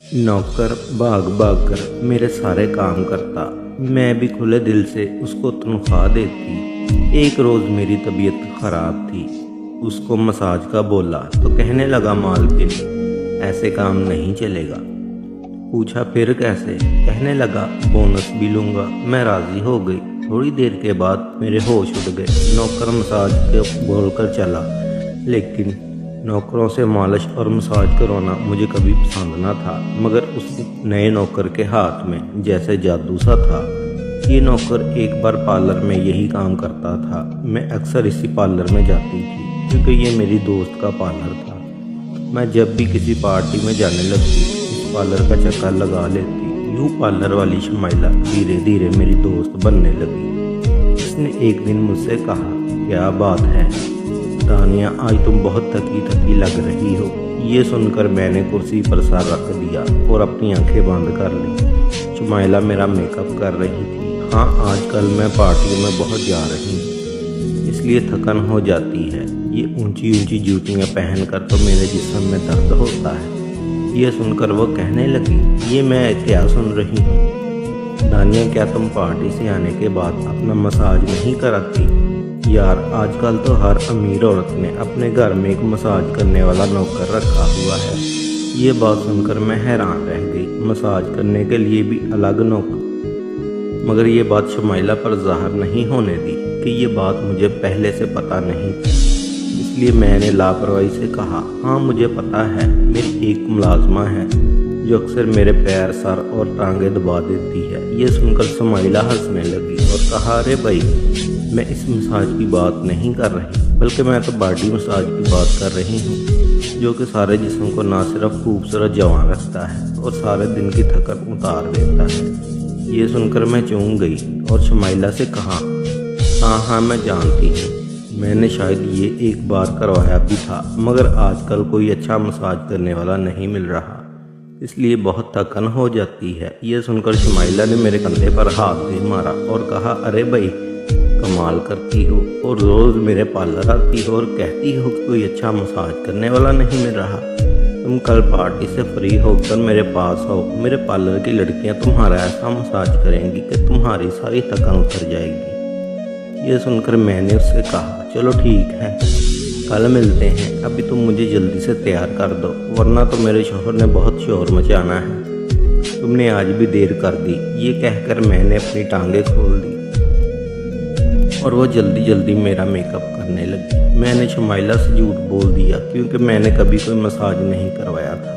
नौकर भाग भाग कर मेरे सारे काम करता, मैं भी खुले दिल से उसको तनख्वाह देती। एक रोज़ मेरी तबीयत ख़राब थी, उसको मसाज का बोला तो कहने लगा मालकिन ऐसे काम नहीं चलेगा। पूछा फिर कैसे, कहने लगा बोनस भी लूँगा। मैं राज़ी हो गई। थोड़ी देर के बाद मेरे होश उड़ गए। नौकर मसाज के बोलकर चला, लेकिन नौकरों से मालिश और मसाज करवाना मुझे कभी पसंद ना था, मगर उस नए नौकर के हाथ में जैसे जादू सा था। ये नौकर एक बार पार्लर में यही काम करता था। मैं अक्सर इसी पार्लर में जाती थी क्योंकि ये मेरी दोस्त का पार्लर था। मैं जब भी किसी पार्टी में जाने लगती इस पार्लर का चक्कर लगा लेती। यूँ पार्लर वाली शमाइला धीरे धीरे मेरी दोस्त बनने लगी। उसने एक दिन मुझसे कहा, क्या बात है तानिया, आज तुम बहुत थकी थकी लग रही हो। ये सुनकर मैंने कुर्सी पर सर रख दिया और अपनी आंखें बंद कर ली। शुमाइला मेरा मेकअप कर रही थी। हाँ, आजकल मैं पार्टियों में बहुत जा रही हूँ, इसलिए थकन हो जाती है। ये ऊंची ऊंची जूतियाँ पहनकर तो मेरे जिस्म में दर्द होता है। ये सुनकर वो कहने लगी, ये मैं क्या सुन रही हूँ दानिया, क्या तुम पार्टी से आने के बाद अपना मसाज नहीं कराती? यार, आजकल तो हर अमीर औरत ने अपने घर में एक मसाज करने वाला नौकर रखा हुआ है। ये बात सुनकर मैं हैरान रह गई। मसाज करने के लिए भी अलग नौकर? मगर ये बात शुमाइला पर ज़ाहिर नहीं होने दी कि ये बात मुझे पहले से पता नहीं थी। इसलिए मैंने लापरवाही से कहा, हाँ मुझे पता है, मेरी एक मुलाजमा है जो अक्सर मेरे पैर, सर और टांगें दबा देती है। ये सुनकर शुमाइला हंसने लगी और कहा, अरे भाई, मैं इस मसाज की बात नहीं कर रही, बल्कि मैं तो बॉडी मसाज की बात कर रही हूँ, जो कि सारे जिस्म को ना सिर्फ खूबसूरत जवान रखता है और सारे दिन की थकन उतार देता है। ये सुनकर मैं चौंक गई और शुमाइला से कहा, हाँ मैं जानती हूँ, मैंने शायद ये एक बार करवाया भी था, मगर आजकल कोई अच्छा मसाज करने वाला नहीं मिल रहा, इसलिए बहुत थकन हो जाती है। ये सुनकर शुमाइला ने मेरे कंधे पर हाथ दे मारा और कहा, अरे भाई, कमाल करती हो और रोज़ मेरे पार्लर आती हो और कहती हो कि कोई अच्छा मसाज करने वाला नहीं मिल रहा। तुम कल पार्टी से फ्री होकर मेरे पास आओ, मेरे पार्लर की लड़कियां तुम्हारा ऐसा मसाज करेंगी कि तुम्हारी सारी थकान उतर जाएगी। ये सुनकर मैंने उससे कहा, चलो ठीक है, कल मिलते हैं। अभी तुम मुझे जल्दी से तैयार कर दो, वरना तो मेरे शौहर ने बहुत शोर मचाना है। तुमने आज भी देर कर दी। ये कहकर मैंने अपनी टांगें खोल दी और वो जल्दी जल्दी मेरा मेकअप करने लगी। मैंने शुमाइला से झूठ बोल दिया क्योंकि मैंने कभी कोई मसाज नहीं करवाया था।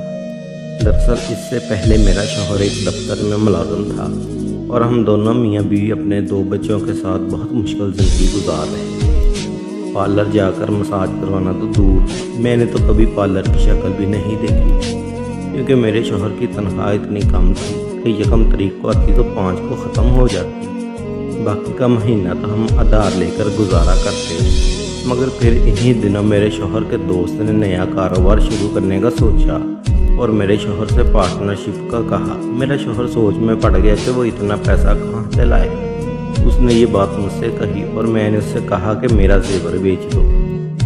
दरअसल इससे पहले मेरा शौहर एक दफ्तर में मुलाजिम था और हम दोनों मियाँ बीवी अपने 2 बच्चों के साथ बहुत मुश्किल ज़िंदगी गुजार रहे थे। पार्लर जाकर मसाज करवाना तो दूर, मैंने तो कभी पार्लर की शक्ल भी नहीं देखी, क्योंकि मेरे शौहर की तनख्वाह इतनी कम थी कि यकम तारीख को आती तो 5 को ख़त्म हो जाती। बाकी का महीना तो हम आधार लेकर गुजारा करते थे। मगर फिर इन्हीं दिनों मेरे शौहर के दोस्त ने नया कारोबार शुरू करने का सोचा और मेरे शौहर से पार्टनरशिप का कहा। मेरा शौहर सोच में पड़ गया कि वो इतना पैसा कहाँ से लाए। उसने ये बात मुझसे कही और मैंने उससे कहा कि मेरा जेवर बेच दो।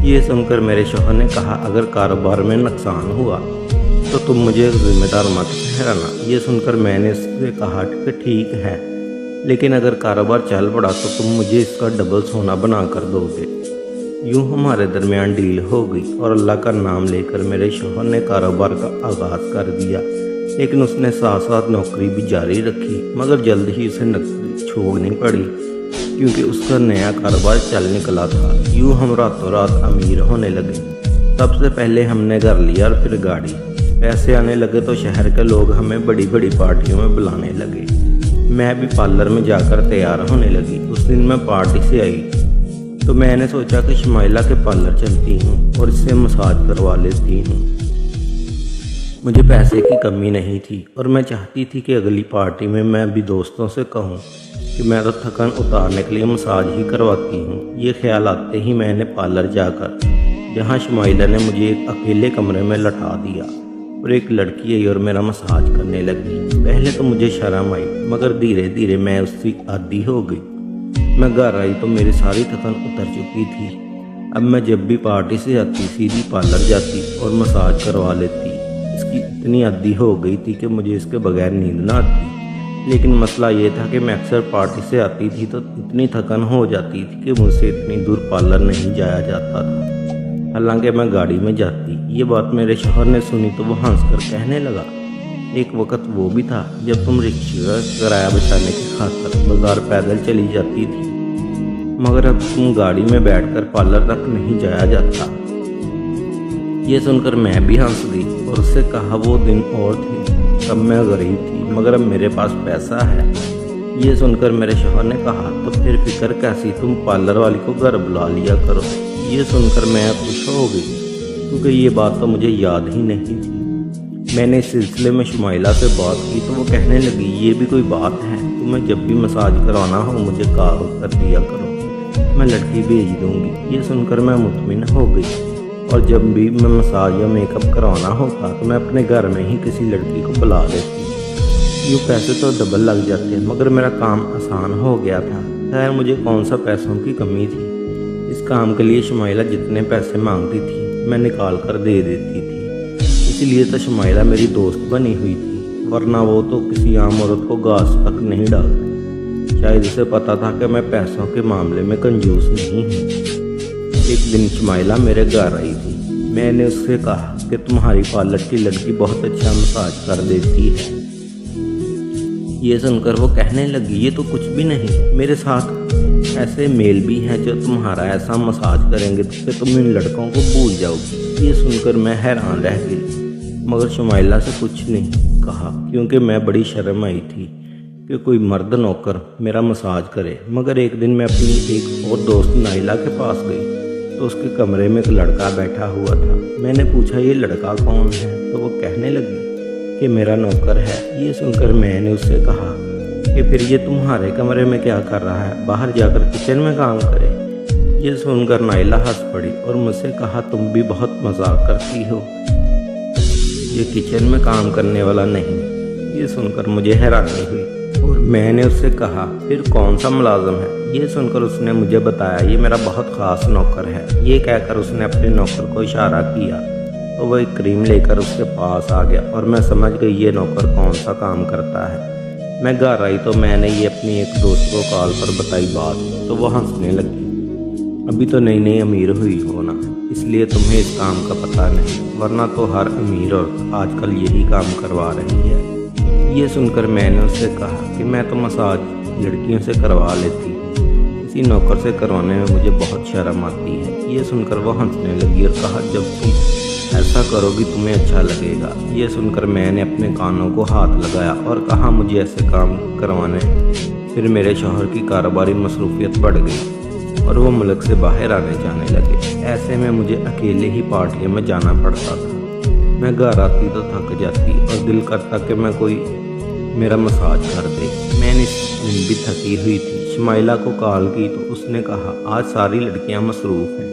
ये सुनकर मेरे शौहर ने कहा, अगर कारोबार में नुकसान हुआ तो तुम मुझे जिम्मेदार मत ठहराना। ये सुनकर मैंने उससे कहा कि ठीक है, लेकिन अगर कारोबार चल पड़ा तो तुम मुझे इसका डबल सोना बना कर दोगे। यूँ हमारे दरमियान डील हो गई और अल्लाह का नाम लेकर मेरे शौहर ने कारोबार का आगाज़ कर दिया। लेकिन उसने साथ साथ नौकरी भी जारी रखी, मगर जल्द ही उसे नौकरी छोड़नी पड़ी क्योंकि उसका नया कारोबार चल निकला था। यूँ हम रातों रात अमीर होने लगे। सबसे पहले हमने घर लिया और फिर गाड़ी। पैसे आने लगे तो शहर के लोग हमें बड़ी बड़ी पार्टियों में बुलाने लगे। मैं भी पार्लर में जाकर तैयार होने लगी। उस दिन मैं पार्टी से आई तो मैंने सोचा कि शुमाइला के पार्लर चलती हूँ और इससे मसाज करवा लेती हूँ। मुझे पैसे की कमी नहीं थी और मैं चाहती थी कि अगली पार्टी में मैं भी दोस्तों से कहूँ कि मैं तो थकान उतारने के लिए मसाज ही करवाती हूँ। ये ख्याल आते ही मैंने पार्लर जाकर, जहाँ शुमाइला ने मुझे एक अकेले कमरे में लटा दिया और एक लड़की आई और मेरा मसाज करने लगी। पहले तो मुझे शर्म आई, मगर धीरे धीरे मैं उसकी आदी हो गई। मैं घर आई तो मेरी सारी थकान उतर चुकी थी। अब मैं जब भी पार्टी से आती सीधी पार्लर जाती और मसाज करवा लेती। इसकी इतनी आदी हो गई थी कि मुझे इसके बगैर नींद ना आती। लेकिन मसला ये था कि मैं अक्सर पार्टी से आती थी तो इतनी थकन हो जाती थी कि मुझसे इतनी दूर पार्लर नहीं जाया जाता था। हालांकि मैं गाड़ी में जाती। ये बात मेरे शौहर ने सुनी तो वो हंसकर कहने लगा, एक वक्त वो भी था जब तुम रिक्शे का किराया बचाने की खातिर बाजार पैदल चली जाती थी, मगर अब तुम गाड़ी में बैठकर पार्लर तक नहीं जाया जाता। ये सुनकर मैं भी हंस दी और उससे कहा, वो दिन और थे तब मैं गरीब थी मगर अब मेरे पास पैसा है। ये सुनकर मेरे शौहर ने कहा, तो फिर फिक्र कैसी, तुम पार्लर वाली को घर बुला लिया करो। ये सुनकर मैं खुश हो गई क्योंकि ये बात तो मुझे याद ही नहीं थी। मैंने इस सिलसिले में शुमाइला से बात की तो वो कहने लगी, ये भी कोई बात है, तुम्हें जब भी मसाज करवाना हो मुझे कॉल कर दिया करो, मैं लड़की भेज दूंगी। ये सुनकर मैं मुतमिन हो गई और जब भी मैं मसाज या मेकअप करवाना होता तो मैं अपने घर में ही किसी लड़की को बुला लेती। यूँ पैसे तो डबल लग जाते हैं मगर मेरा काम आसान हो गया था। खैर मुझे कौन सा पैसों की कमी थी। इस काम के लिए शुमाइला जितने पैसे मांगती थी मैं निकाल कर दे देती थी। इसीलिए तो शुमाइला मेरी दोस्त बनी हुई थी, वरना वो तो किसी आम औरत को घास तक नहीं डालती। शायद उसे पता था कि मैं पैसों के मामले में कंजूस नहीं हूँ। एक दिन शुमाइला मेरे घर आई थी। मैंने उससे कहा कि तुम्हारी पार्लर की लड़की बहुत अच्छा मसाज कर देती है। ये सुनकर वो कहने लगी, ये तो कुछ भी नहीं, मेरे साथ ऐसे मेल भी हैं जो तुम्हारा ऐसा मसाज करेंगे तो तुम इन लड़कों को भूल जाओगी। ये सुनकर मैं हैरान रह गई मगर शुमाइला से कुछ नहीं कहा क्योंकि मैं बड़ी शर्म आई थी कि कोई मर्द नौकर मेरा मसाज करे। मगर एक दिन मैं अपनी एक और दोस्त नाइला के पास गई तो उसके कमरे में एक लड़का बैठा हुआ था। मैंने पूछा, ये लड़का कौन है? तो वो कहने लगी कि मेरा नौकर है। ये सुनकर मैंने उससे कहा कि फिर ये तुम्हारे कमरे में क्या कर रहा है, बाहर जाकर किचन में काम करे। ये सुनकर नाइला हंस पड़ी और मुझसे कहा, तुम भी बहुत मजाक करती हो, ये किचन में काम करने वाला नहीं। ये सुनकर मुझे हैरानी हुई और मैंने उससे कहा, फिर कौन सा मुलाजिम है? ये सुनकर उसने मुझे बताया, ये मेरा बहुत ख़ास नौकर है। ये कहकर उसने अपने नौकर को इशारा किया तो वह एक क्रीम लेकर उसके पास आ गया और मैं समझ गई ये नौकर कौन सा काम करता है। मैं घर आई तो मैंने ये अपनी एक दोस्त को कॉल पर बताई बात तो वो हंसने लगी। अभी तो नई नई अमीर हुई हो ना, इसलिए तुम्हें इस काम का पता नहीं, वरना तो हर अमीर औरत आजकल यही काम करवा रही है। ये सुनकर मैंने उससे कहा कि मैं तो मसाज लड़कियों से करवा लेती हूँ, किसी नौकर से करवाने में मुझे बहुत शर्म आती है। ये सुनकर वो हंसने लगी और कहा, जब तुम ऐसा करोगी तुम्हें अच्छा लगेगा। ये सुनकर मैंने अपने कानों को हाथ लगाया और कहा, मुझे ऐसे काम करवाने। फिर मेरे शौहर की कारोबारी मसरूफियत बढ़ गई और वो मुल्क से बाहर आने जाने लगे। ऐसे में मुझे अकेले ही पार्टियों में जाना पड़ता था। मैं घर आती तो थक जाती और दिल करता कि मैं कोई मेरा मसाज कर दे। मैंने इस दिन भी थकी हुई थी। शुमाइला को कॉल की तो उसने कहा, आज सारी लड़कियां मसरूफ़ हैं,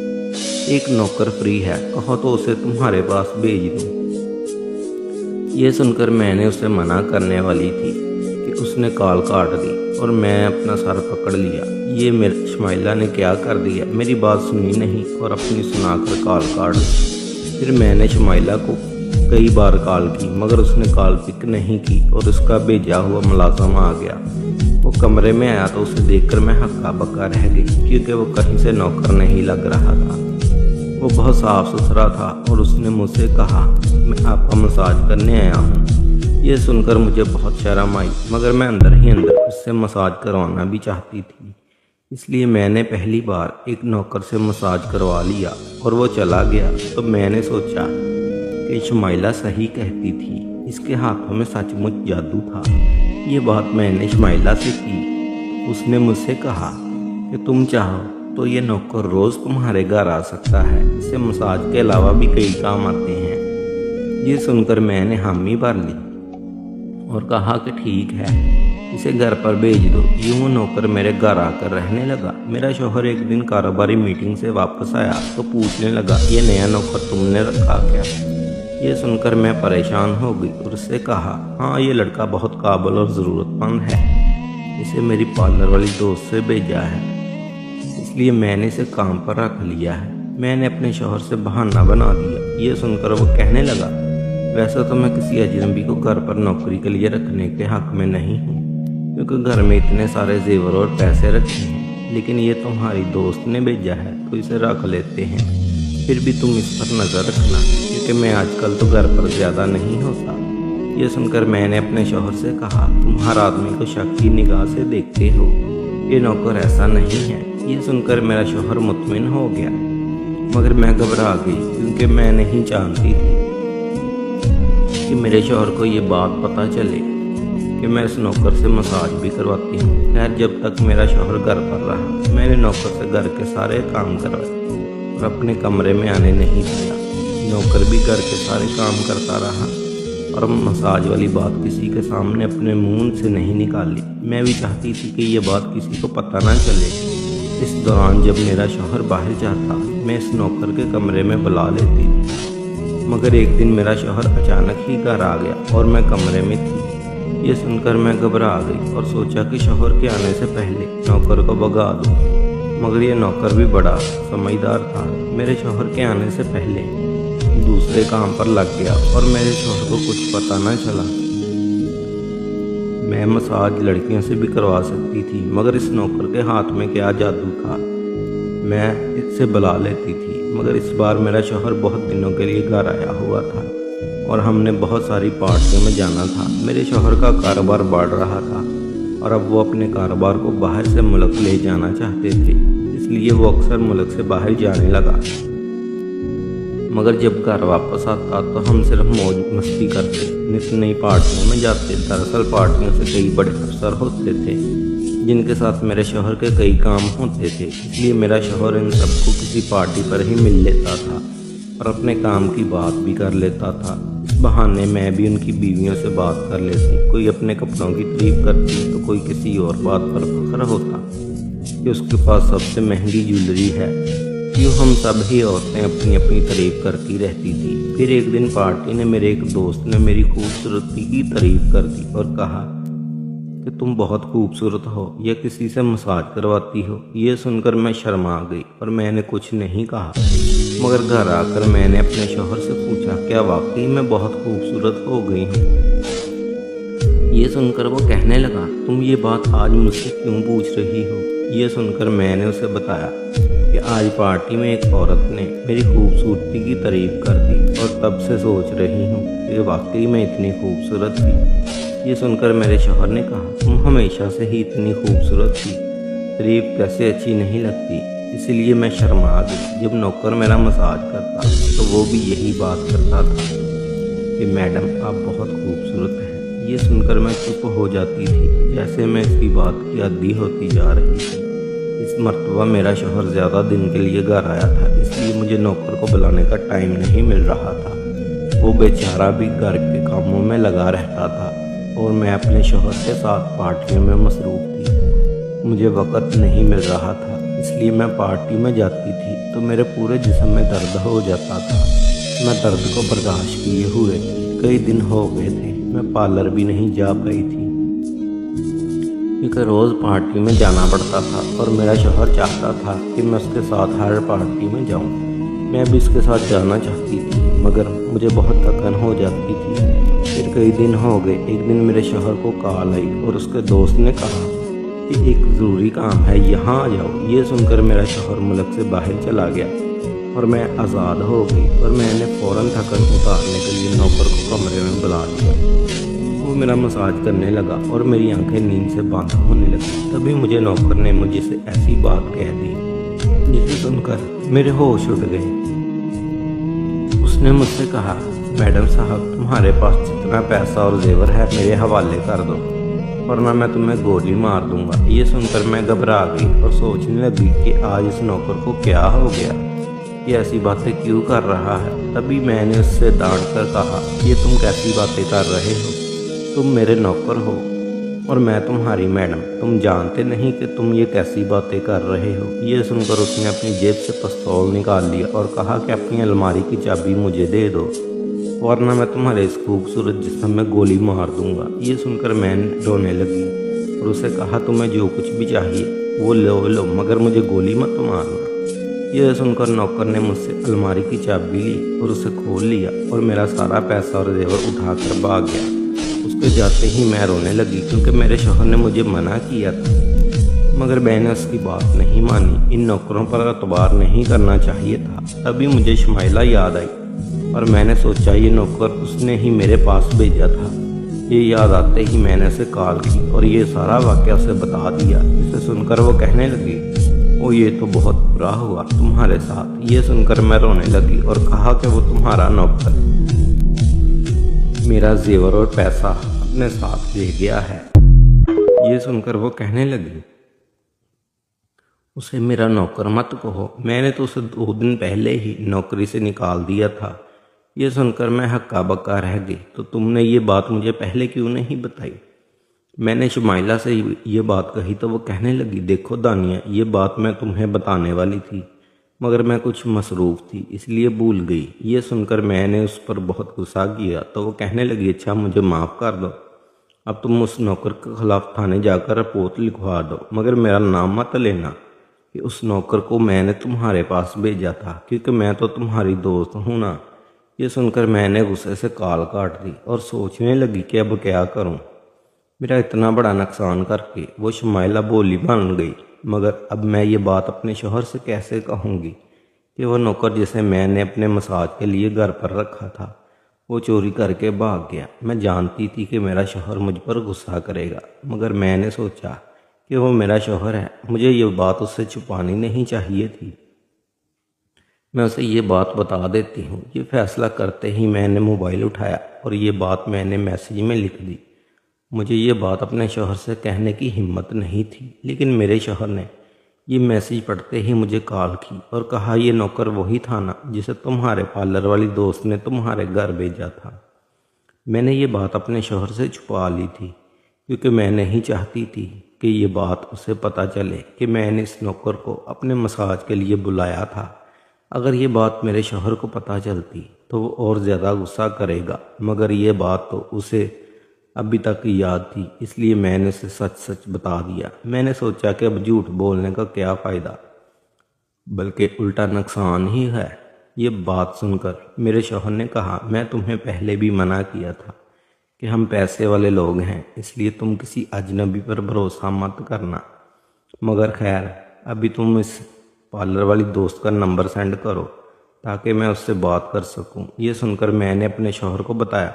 एक नौकर फ्री है, कहो तो उसे तुम्हारे पास भेज दूँ। ये सुनकर मैंने उसे मना करने वाली थी कि उसने कॉल काट दी और मैं अपना सर पकड़ लिया। ये मेरे शुमाइला ने क्या कर दिया, मेरी बात सुनी नहीं और अपनी सुनाकर कॉल काट दी। फिर मैंने शुमाइला को कई बार कॉल की मगर उसने कॉल पिक नहीं की और उसका भेजा हुआ मुलाजिम आ गया। वो कमरे में आया तो उसे देखकर मैं हक्का बक्का रह गई क्योंकि वो कहीं से नौकर नहीं लग रहा था। वो बहुत साफ़ सुथरा था और उसने मुझसे कहा, मैं आपका मसाज करने आया हूँ। ये सुनकर मुझे बहुत शर्म आई मगर मैं अंदर ही अंदर उससे मसाज करवाना भी चाहती थी। इसलिए मैंने पहली बार एक नौकर से मसाज करवा लिया और वो चला गया तो मैंने सोचा कि शुमाइला सही कहती थी, इसके हाथों में सचमुच जादू था। ये बात मैंने शुमाइला से की। उसने मुझसे कहा कि तुम चाहो तो ये नौकर रोज़ तुम्हारे घर आ सकता है, इससे मसाज के अलावा भी कई काम आते हैं। ये सुनकर मैंने हामी भर ली और कहा कि ठीक है, इसे घर पर भेज दो। यूँ नौकर मेरे घर आकर रहने लगा। मेरा शौहर एक दिन कारोबारी मीटिंग से वापस आया तो पूछने लगा, ये नया नौकर तुमने रखा क्या? ये सुनकर मैं परेशान हो गई और उससे कहा, हाँ ये लड़का बहुत काबिल और ज़रूरतमंद है, इसे मेरी पार्लर वाली दोस्त से भेजा है, इसलिए मैंने इसे काम पर रख लिया है। मैंने अपने शौहर से बहाना बना दिया। ये सुनकर वो कहने लगा, वैसे तो मैं किसी अजनबी को घर पर नौकरी के लिए रखने के हक में नहीं हूँ, क्योंकि घर में इतने सारे जेवर और पैसे रखे हैं, लेकिन ये तुम्हारी दोस्त ने भेजा है तो इसे रख लेते हैं। फिर भी तुम इस पर नज़र रखना, क्योंकि मैं आजकल तो घर पर ज़्यादा नहीं होता। ये सुनकर मैंने अपने शौहर से कहा, तुम हर आदमी को शक की निगाह से देखते हो, ये नौकर ऐसा नहीं है। ये सुनकर मेरा शौहर मुतमिन हो गया, मगर मैं घबरा गई, क्योंकि मैं नहीं जानती थी कि मेरे शौहर को ये बात पता चले कि मैं इस नौकर से मसाज भी करवाती हूँ। खैर, जब तक मेरा शौहर घर पर रहा, मैंने नौकर से घर के सारे काम करवाए और अपने कमरे में आने नहीं दिया। नौकर भी घर के सारे काम करता रहा और मसाज वाली बात किसी के सामने अपने मुंह से नहीं निकाली। मैं भी चाहती थी कि ये बात किसी को पता ना चले। इस दौरान जब मेरा शौहर बाहर जाता, मैं इस नौकर के कमरे में बुला लेती थी, मगर एक दिन मेरा शौहर अचानक ही घर आ गया और मैं कमरे में थी। ये सुनकर मैं घबरा गई और सोचा कि शौहर के आने से पहले नौकर को भगा दूं, मगर ये नौकर भी बड़ा समझदार था। मेरे शौहर के आने से पहले दूसरे काम पर लग गया और मेरे शौहर को कुछ पता न चला। मैं मसाज लड़कियों से भी करवा सकती थी, मगर इस नौकर के हाथ में क्या जादू था। मैं इससे बुला लेती थी, मगर इस बार मेरा शौहर बहुत दिनों के लिए घर आया हुआ था और हमने बहुत सारी पार्टियों में जाना था। मेरे शौहर का कारोबार बढ़ रहा था और अब वो अपने कारोबार को बाहर से मुल्क ले जाना चाहते थे, इसलिए वो अक्सर मुल्क से बाहर जाने लगा। मगर जब घर वापस आता तो हम सिर्फ मौज मस्ती करते, नित नई पार्टियों में जाते। दरअसल पार्टियों से कई बड़े अफसर होते थे जिनके साथ मेरे शौहर के कई काम होते थे, इसलिए मेरा शौहर इन सबको किसी पार्टी पर ही मिल लेता था और अपने काम की बात भी कर लेता था। इस बहाने मैं भी उनकी बीवियों से बात कर लेती। कोई अपने कपड़ों की तारीफ करती तो कोई किसी और बात पर फख्र होता कि उसके पास सबसे महंगी ज्वेलरी है। यूँ हम सब ही औरतें अपनी अपनी तारीफ करती रहती थी। फिर एक दिन पार्टी ने मेरे एक दोस्त ने मेरी खूबसूरती की तारीफ कर दी और कहा कि तुम बहुत खूबसूरत हो या किसी से मसाज करवाती हो। ये सुनकर मैं शर्मा गई और मैंने कुछ नहीं कहा, मगर घर आकर मैंने अपने शौहर से पूछा, क्या वाकई मैं बहुत खूबसूरत हो गई हूँ? ये सुनकर वो कहने लगा, तुम ये बात आज मुझसे क्यों पूछ रही हो? ये सुनकर मैंने उसे बताया कि आज पार्टी में एक औरत ने मेरी खूबसूरती की तारीफ कर दी और तब से सोच रही हूँ कि वाकई मैं इतनी खूबसूरत थी। ये सुनकर मेरे शौहर ने कहा, तुम हमेशा से ही इतनी खूबसूरत थी, तारीफ कैसे अच्छी नहीं लगती? इसीलिए मैं शर्मा गई। जब नौकर मेरा मसाज करता तो वो भी यही बात करता था कि मैडम आप बहुत खूबसूरत हैं। ये सुनकर मैं चुप हो जाती थी, जैसे मैं इसकी बात की आदी होती जा रही थी। इस मर्तबा मेरा शौहर ज़्यादा दिन के लिए घर आया था, इसलिए मुझे नौकर को बुलाने का टाइम नहीं मिल रहा था। वो बेचारा भी घर के कामों में लगा रहता था और मैं अपने शौहर के साथ पार्टियों में मसरूफ़ थी। मुझे वक़्त नहीं मिल रहा था, इसलिए मैं पार्टी में जाती थी तो मेरे पूरे जिस्म में दर्द हो जाता था। मैं दर्द को बर्दाश्त किए हुए कई दिन हो गए थे। मैं पार्लर भी नहीं जा पाई थी, क्योंकि रोज़ पार्टी में जाना पड़ता था और मेरा शौहर चाहता था कि मैं उसके साथ हर पार्टी में जाऊं। मैं भी उसके साथ जाना चाहती थी, मगर मुझे बहुत थकान हो जाती थी। फिर कई दिन हो गए। एक दिन मेरे शौहर को कॉल आई और उसके दोस्त ने कहा कि एक ज़रूरी काम है, यहाँ आ जाओ। ये सुनकर मेरा शौहर मुल्क से बाहर चला गया और मैं आज़ाद हो गई और मैंने फ़ौरन थकान उतारने के लिए नौकर को कमरे में बुला लिया। वो मेरा मसाज करने लगा और मेरी आंखें नींद से बंद होने लगी। तभी मुझे नौकर ने मुझे से ऐसी बात कह दी जिसे सुनकर मेरे होश उड़ गए। उसने मुझसे कहा, मैडम साहब तुम्हारे पास जितना पैसा और जेवर है मेरे हवाले कर दो, वरना मैं तुम्हें गोली मार दूंगा। ये सुनकर मैं घबरा गई और सोचने लगी कि आज इस नौकर को क्या हो गया, ये ऐसी बातें क्यों कर रहा है। तभी मैंने उससे डांट कर कहा, ये तुम कैसी बातें कर रहे हो? तुम मेरे नौकर हो और मैं तुम्हारी मैडम। तुम जानते नहीं कि तुम ये कैसी बातें कर रहे हो। ये सुनकर उसने अपनी जेब से पिस्तौल निकाल लिया और कहा कि अपनी अलमारी की चाबी मुझे दे दो, वरना मैं तुम्हारे इस खूबसूरत जिस्म में गोली मार दूंगा। ये सुनकर मैं रोने लगी और उसे कहा, तुम्हें जो कुछ भी चाहिए वो लो, मगर मुझे गोली मत मारना। یہ سن کر نوکر نے مجھ سے الماری کی چابی لی اور اسے کھول لیا اور میرا سارا پیسہ اور زیور اٹھا کر بھاگ گیا۔ اس کے جاتے ہی میں رونے لگی کیونکہ میرے شوہر نے مجھے منع کیا تھا، مگر میں نے اس کی بات نہیں مانی۔ ان نوکروں پر اعتبار نہیں کرنا چاہیے تھا۔ تبھی مجھے شمائلہ یاد آئی اور میں نے سوچا یہ نوکر اس نے ہی میرے پاس بھیجا تھا۔ یہ یاد آتے ہی میں نے اسے کال کی اور یہ سارا واقعہ اسے بتا دیا۔ اسے سن کر وہ کہنے لگی، او یہ تو بہت برا ہوا تمہارے ساتھ۔ یہ سن کر میں رونے لگی اور کہا کہ وہ تمہارا نوکر میرا زیور اور پیسہ اپنے ساتھ لے گیا ہے۔ یہ سن کر وہ کہنے لگی، اسے میرا نوکر مت کہو، میں نے تو اسے 2 دن پہلے ہی نوکری سے نکال دیا تھا۔ یہ سن کر میں ہکا بکا رہ گئی، تو تم نے یہ بات مجھے پہلے کیوں نہیں بتائی؟ میں نے شمائلہ سے یہ بات کہی تو وہ کہنے لگی، دیکھو دانیہ، یہ بات میں تمہیں بتانے والی تھی مگر میں کچھ مصروف تھی اس لیے بھول گئی۔ یہ سن کر میں نے اس پر بہت غصہ کیا تو وہ کہنے لگی، اچھا مجھے معاف کر دو، اب تم اس نوکر کے خلاف تھانے جا کر رپورٹ لکھوا دو، مگر میرا نام مت لینا کہ اس نوکر کو میں نے تمہارے پاس بھیجا تھا، کیونکہ میں تو تمہاری دوست ہوں نا۔ یہ سن کر میں نے غصے سے کال کاٹ دی اور سوچنے لگی کہ اب کیا کروں۔ میرا اتنا بڑا نقصان کر کے وہ شمائلہ بولی بن گئی، مگر اب میں یہ بات اپنے شوہر سے کیسے کہوں گی کہ وہ نوکر جسے میں نے اپنے مساج کے لیے گھر پر رکھا تھا وہ چوری کر کے بھاگ گیا۔ میں جانتی تھی کہ میرا شوہر مجھ پر غصہ کرے گا، مگر میں نے سوچا کہ وہ میرا شوہر ہے، مجھے یہ بات اس سے چھپانی نہیں چاہیے تھی، میں اسے یہ بات بتا دیتی ہوں۔ یہ فیصلہ کرتے ہی میں نے موبائل اٹھایا اور یہ بات میں نے میسیج میں لکھ دی۔ مجھے یہ بات اپنے شوہر سے کہنے کی ہمت نہیں تھی، لیکن میرے شوہر نے یہ میسیج پڑھتے ہی مجھے کال کی اور کہا، یہ نوکر وہی تھا نا جسے تمہارے پارلر والی دوست نے تمہارے گھر بھیجا تھا۔ میں نے یہ بات اپنے شوہر سے چھپا لی تھی کیونکہ میں نہیں چاہتی تھی کہ یہ بات اسے پتہ چلے کہ میں نے اس نوکر کو اپنے مساج کے لیے بلایا تھا۔ اگر یہ بات میرے شوہر کو پتہ چلتی تو وہ اور زیادہ غصہ کرے گا، مگر یہ بات تو اسے ابھی تک یاد تھی، اس لیے میں نے اسے سچ سچ بتا دیا۔ میں نے سوچا کہ اب جھوٹ بولنے کا کیا فائدہ، بلکہ الٹا نقصان ہی ہے۔ یہ بات سن کر میرے شوہر نے کہا، میں تمہیں پہلے بھی منع کیا تھا کہ ہم پیسے والے لوگ ہیں، اس لیے تم کسی اجنبی پر بھروسہ مت کرنا، مگر خیر ابھی تم اس پارلر والی دوست کا نمبر سینڈ کرو تاکہ میں اس سے بات کر سکوں۔ یہ سن کر میں نے اپنے شوہر کو بتایا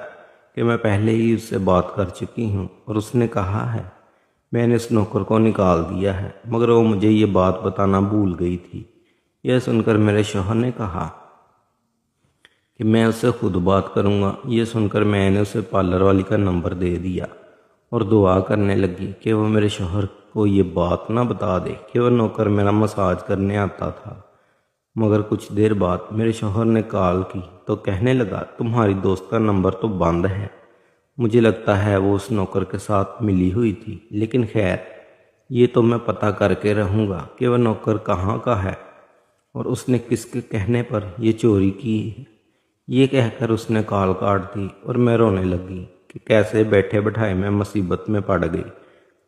کہ میں پہلے ہی اس سے بات کر چکی ہوں اور اس نے کہا ہے میں نے اس نوکر کو نکال دیا ہے، مگر وہ مجھے یہ بات بتانا بھول گئی تھی۔ یہ سن کر میرے شوہر نے کہا کہ میں اس سے خود بات کروں گا۔ یہ سن کر میں نے اسے پارلر والی کا نمبر دے دیا اور دعا کرنے لگی کہ وہ میرے شوہر کو یہ بات نہ بتا دے کہ وہ نوکر میرا مساج کرنے آتا تھا۔ مگر کچھ دیر بعد میرے شوہر نے کال کی تو کہنے لگا، تمہاری دوست کا نمبر تو بند ہے، مجھے لگتا ہے وہ اس نوکر کے ساتھ ملی ہوئی تھی، لیکن خیر یہ تو میں پتہ کر کے رہوں گا کہ وہ نوکر کہاں کا ہے اور اس نے کس کے کہنے پر یہ چوری کی ہے۔ یہ کہہ کر اس نے کال کاٹ دی اور میں رونے لگی کہ کیسے بیٹھے بٹھائے میں مصیبت میں پڑ گئی۔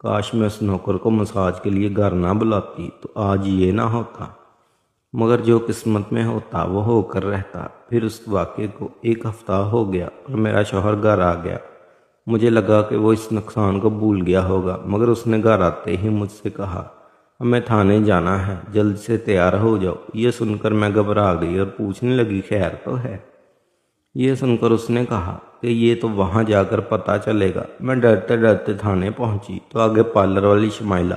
کاش میں اس نوکر کو مساج کے لیے گھر نہ بلاتی تو آج یہ نہ ہوتا، مگر جو قسمت میں ہوتا وہ ہو کر رہتا۔ پھر اس واقعے کو 1 ہفتہ ہو گیا اور میرا شوہر گھر آ گیا۔ مجھے لگا کہ وہ اس نقصان کو بھول گیا ہوگا، مگر اس نے گھر آتے ہی مجھ سے کہا، ہمیں تھانے جانا ہے، جلد سے تیار ہو جاؤ۔ یہ سن کر میں گھبرا گئی اور پوچھنے لگی، خیر تو ہے؟ یہ سن کر اس نے کہا کہ یہ تو وہاں جا کر پتہ چلے گا۔ میں ڈرتے ڈرتے تھانے پہنچی تو آگے پارلر والی شمائلہ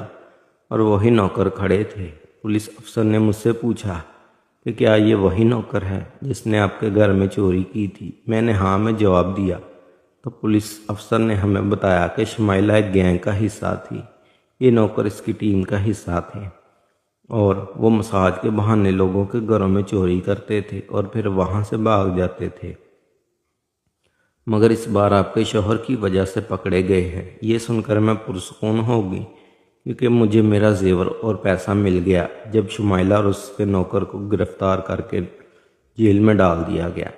اور وہی نوکر کھڑے تھے۔ پولیس افسر نے مجھ سے پوچھا کہ کیا یہ وہی نوکر ہے جس نے آپ کے گھر میں چوری کی تھی؟ میں نے ہاں میں جواب دیا تو پولیس افسر نے ہمیں بتایا کہ شمائلہ ایک گینگ کا حصہ تھی، یہ نوکر اس کی ٹیم کا حصہ تھے اور وہ مساج کے بہانے لوگوں کے گھروں میں چوری کرتے تھے اور پھر وہاں سے بھاگ جاتے تھے، مگر اس بار آپ کے شوہر کی وجہ سے پکڑے گئے ہیں۔ یہ سن کر میں پرسکون ہو گئی کیونکہ مجھے میرا زیور اور پیسہ مل گیا۔ جب شمائلہ اور اس کے نوکر کو گرفتار کر کے جیل میں ڈال دیا گیا۔